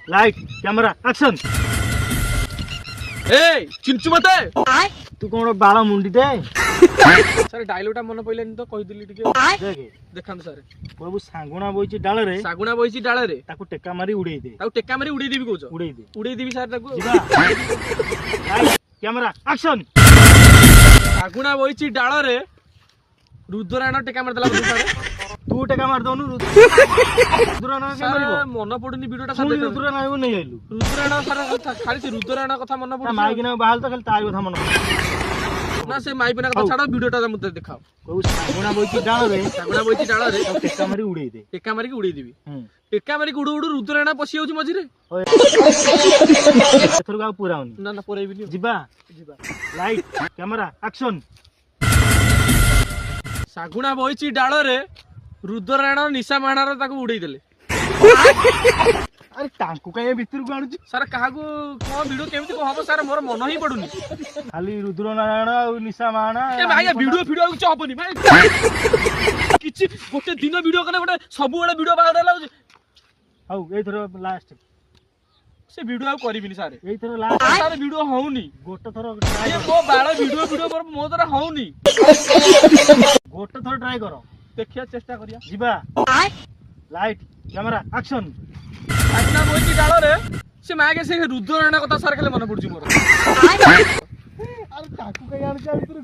light camera action ए चिंचु मते तू कौन बाल मुंडीटे सर डायलॉगटा मन पइलेनी तो कहि दिली टिके देख देखान सर प्रभु सांगुणा बोइची डाल रे सागुना बइची डाळे रे ताकू टेका मारी उड़ेई दे ताऊ टेका मारी उड़ेई देबी कहउछ उड़ेई दे सर ताकू जिबा लाइट कैमरा एक्शन सागुना बइची डाळ रे रुद्रायण टेका मार देला सर तू टेका मार दउनु रुद्रायण के सर मारिबो मन पडुनी वीडियोटा सुन सर रुद्रायण नहीं आइलु रुद्रायण सर खाली से रुद्रायण कथा मन ता पडु माइक ना बाहल तो खाली तार कथा मन ना से माई बिना कथा छाड़ वीडियोटा मते देखाओ प्रभु सांगुणा बोइची डाल रे सागुना बइची डाळ रे टेका मारी उड़ेई दे टेका मारी उड़ेई देबी टेका मारी उडू उडू रुद्रायण पसी जाउची मझी रे एथर का पूरा होनी ना ना परेबिनी जिबा लाइट कैमरा एक्शन सागुना बइची डाळ रे रुद्रायण निशा माणार ताकू उड़ेई देले अरे टांकू कहीं भीतर को आणुची सर काहाकू कोन वीडियो केमती को हबो सर मोर मन ही पडुनी खाली रुद्रनारायण और निशा माणा ए भाई वीडियो कुछ हबनी भाई किछि गोटे दिन वीडियो कने गोटे सब बेला वीडियो बाहर लाउछ हौ एथर लास्ट से वीडियो करबिनी सर एथर लास्ट सर वीडियो होउनी गोटे थर ए मो बाळ वीडियो पर मो द्वारा होउनी गोटे थर ट्राई करो देखिया चेष्टा करिया जिबा लाइट कैमरा एक्शन सागुना बइची डाळ रे से मागे से रुद्रायण कथा सर खाली मन पडुची मोर अरे टांकू कहीं आणुची भीतर